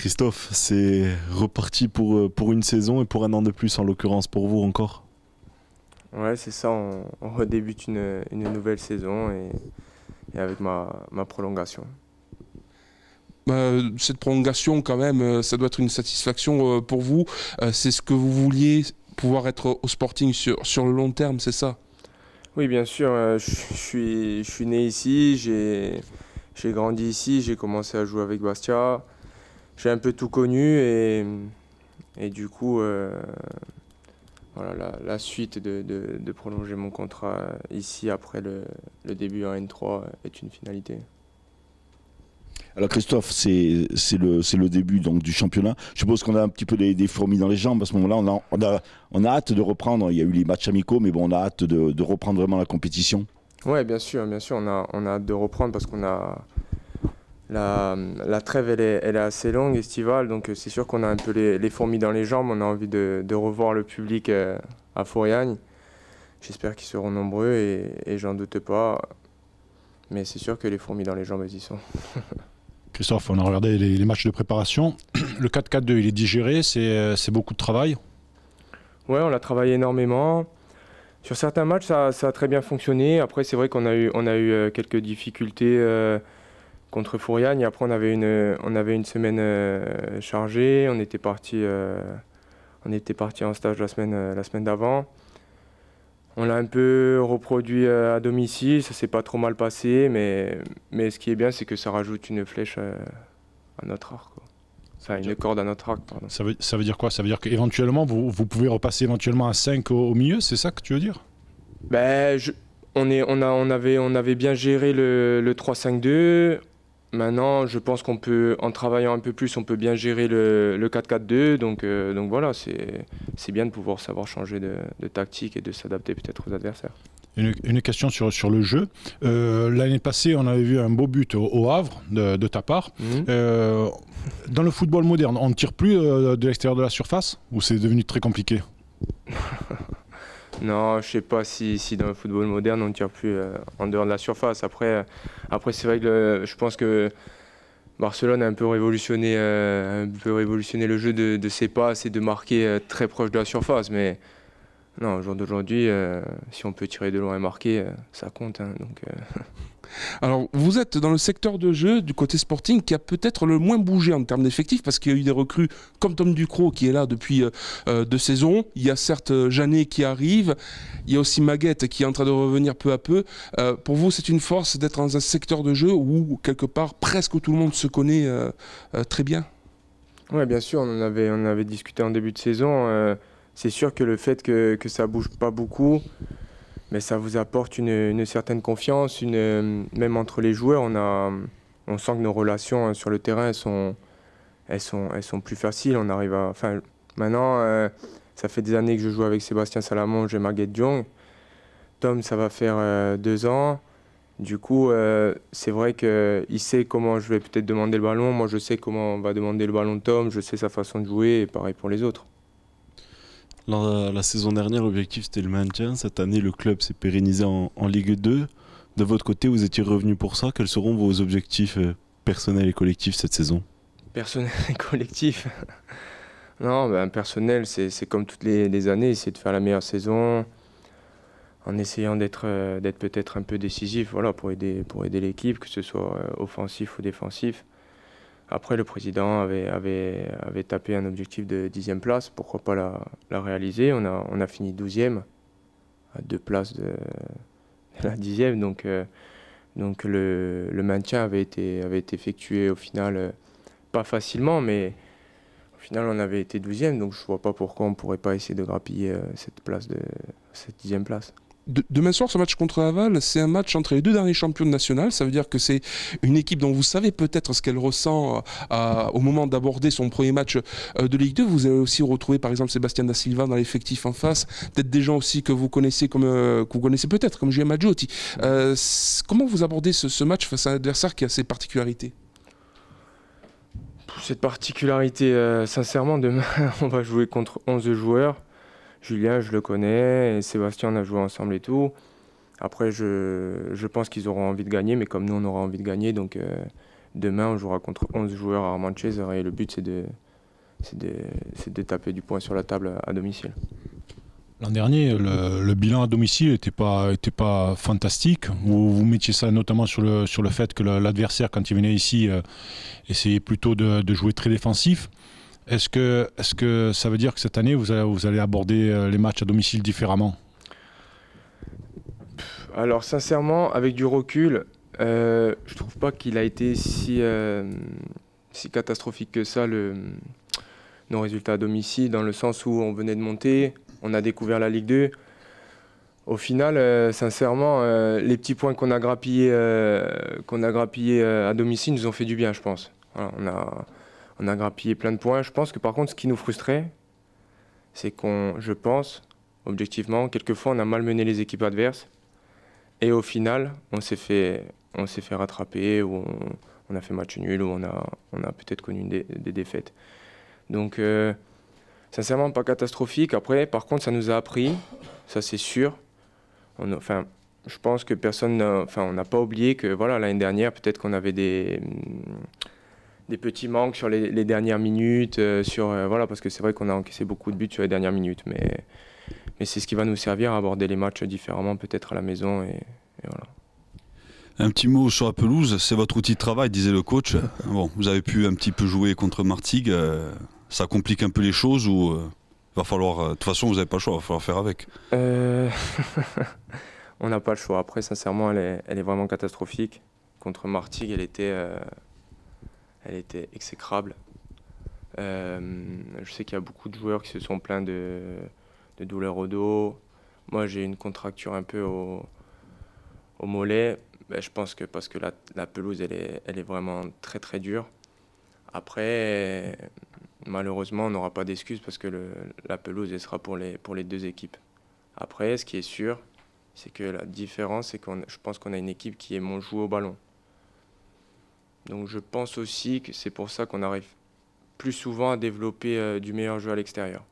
Christophe, c'est reparti pour une saison et pour un an de plus en l'occurrence pour vous encore. Ouais, c'est ça, on redébute une nouvelle saison et avec ma prolongation. Cette prolongation, quand même, ça doit être une satisfaction pour vous. C'est ce que vous vouliez, pouvoir être au Sporting sur le long terme, c'est ça? Oui, bien sûr, je suis né ici, j'ai grandi ici, j'ai commencé à jouer avec Bastia. J'ai un peu tout connu et du coup, voilà, la suite de prolonger mon contrat ici après le début en N3 est une finalité. Alors Christophe, c'est le début donc, du championnat. Je suppose qu'on a un petit peu des fourmis dans les jambes à ce moment-là. On a hâte de reprendre. Il y a eu les matchs amicaux, mais bon, on a hâte de reprendre vraiment la compétition. Ouais, bien sûr, on a hâte de reprendre parce qu'on a la trêve, elle est assez longue, estivale, donc c'est sûr qu'on a un peu les fourmis dans les jambes. On a envie de revoir le public à Foriagne. J'espère qu'ils seront nombreux et j'en doute pas. Mais c'est sûr que les fourmis dans les jambes, elles y sont. Christophe, on a regardé les matchs de préparation. Le 4-4-2, il est digéré, c'est beaucoup de travail. Ouais, on a travaillé énormément. Sur certains matchs, ça a très bien fonctionné. Après, c'est vrai qu'on a eu quelques difficultés contre Fouriagne. Après, on avait une semaine chargée. On était parti en stage la semaine d'avant. On l'a un peu reproduit à domicile. Ça s'est pas trop mal passé, mais ce qui est bien, c'est que ça rajoute une flèche à notre arc, quoi. Enfin, une corde à notre arc, pardon. Ça veut dire quoi? Ça veut dire qu'éventuellement, vous pouvez repasser éventuellement à 5 au milieu, c'est ça que tu veux dire? Ben, on avait bien géré le 3-5-2. Maintenant, je pense qu'on peut, en travaillant un peu plus, on peut bien gérer le 4-4-2. Donc voilà, c'est bien de pouvoir savoir changer de tactique et de s'adapter peut-être aux adversaires. Une question sur le jeu. L'année passée, on avait vu un beau but au Havre de ta part. Dans le football moderne, on ne tire plus de l'extérieur de la surface ou c'est devenu très compliqué? Non, je sais pas si dans le football moderne on ne tire plus en dehors de la surface. Après c'est vrai que je pense que Barcelone a un peu révolutionné le jeu de ses passes et de marquer très proche de la surface. Mais non, au jour d'aujourd'hui, si on peut tirer de loin et marquer, ça compte, hein, donc. Alors, vous êtes dans le secteur de jeu du côté Sporting qui a peut-être le moins bougé en termes d'effectifs parce qu'il y a eu des recrues comme Tom Ducrot qui est là depuis 2 saisons. Il y a certes Janet qui arrive. Il y a aussi Maguette qui est en train de revenir peu à peu. Pour vous, c'est une force d'être dans un secteur de jeu où, quelque part, presque tout le monde se connaît très bien? Oui, bien sûr, on en avait discuté en début de saison. C'est sûr que le fait que ça bouge pas beaucoup, mais ça vous apporte une certaine confiance, même entre les joueurs, on sent que nos relations sur le terrain elles sont plus faciles. On arrive enfin, maintenant, ça fait des années que je joue avec Sébastien Salamonge et Maguette Diong. Tom, ça va faire 2 ans. Du coup, c'est vrai qu'il sait comment je vais peut-être demander le ballon. Moi, je sais comment on va demander le ballon de Tom. Je sais sa façon de jouer et pareil pour les autres. La saison dernière, l'objectif c'était le maintien. Cette année, le club s'est pérennisé en Ligue 2. De votre côté, vous étiez revenu pour ça. Quels seront vos objectifs personnels et collectifs cette saison? Personnel et collectif. Non, ben, personnel, c'est comme toutes les années, essayer de faire la meilleure saison en essayant d'être peut-être un peu décisif, voilà, pour aider l'équipe, que ce soit offensif ou défensif. Après, le président avait tapé un objectif de 10e place, pourquoi pas la réaliser. On a fini 12e, à 2 places de la 10e, donc le maintien avait été effectué au final, pas facilement, mais au final on avait été 12e, donc je vois pas pourquoi on pourrait pas essayer de grappiller cette 10e place. Demain soir, ce match contre Laval, c'est un match entre les 2 derniers champions nationaux. Ça veut dire que c'est une équipe dont vous savez peut-être ce qu'elle ressent au moment d'aborder son premier match de Ligue 2. Vous allez aussi retrouver par exemple Sébastien Da Silva dans l'effectif en face. Peut-être des gens aussi que vous connaissez peut-être, comme Julien Maggiotti. Comment vous abordez ce match face à un adversaire qui a ses particularités? Cette particularité, sincèrement, demain, on va jouer contre 11 joueurs. Julien, je le connais, et Sébastien, on a joué ensemble et tout. Après, je pense qu'ils auront envie de gagner, mais comme nous, on aura envie de gagner, donc demain, on jouera contre 11 joueurs à Manchester et le but, c'est de taper du poing sur la table à domicile. L'an dernier, le bilan à domicile n'était pas fantastique. Vous mettiez ça notamment sur le fait que l'adversaire, quand il venait ici, essayait plutôt de jouer très défensif. Est-ce que ça veut dire que cette année, vous allez aborder les matchs à domicile différemment? Alors sincèrement, avec du recul, je trouve pas qu'il a été si catastrophique que ça, nos résultats à domicile, dans le sens où on venait de monter, on a découvert la Ligue 2. Au final, sincèrement, les petits points qu'on a grappillés à domicile nous ont fait du bien, je pense. Voilà, on a grappillé plein de points. Je pense que par contre, ce qui nous frustrait, c'est je pense, objectivement, quelquefois on a malmené les équipes adverses. Et au final, on s'est fait rattraper, ou on a fait match nul, ou on a peut-être connu des défaites. Donc, sincèrement, pas catastrophique. Après, par contre, ça nous a appris, ça c'est sûr. Je pense que on n'a pas oublié que voilà, l'année dernière, peut-être qu'on avait des petits manques sur les dernières minutes, voilà, parce que c'est vrai qu'on a encaissé beaucoup de buts sur les dernières minutes. Mais c'est ce qui va nous servir à aborder les matchs différemment, peut-être à la maison. Et voilà. Un petit mot sur la pelouse, c'est votre outil de travail, disait le coach. Bon, vous avez pu un petit peu jouer contre Martigues. Ça complique un peu les choses ou va falloir. De toute façon, vous n'avez pas le choix, il va falloir faire avec. On n'a pas le choix. Après, sincèrement, elle est vraiment catastrophique. Contre Martigues, elle était exécrable. Je sais qu'il y a beaucoup de joueurs qui se sont plaints de douleurs au dos. Moi, j'ai une contracture un peu au mollet. Je pense que parce que la pelouse, elle est vraiment très très dure. Après, malheureusement, on n'aura pas d'excuses parce que la pelouse, elle sera pour les deux équipes. Après, ce qui est sûr, c'est que la différence, c'est je pense qu'on a une équipe qui aime jouer au ballon. Donc je pense aussi que c'est pour ça qu'on arrive plus souvent à développer du meilleur jeu à l'extérieur.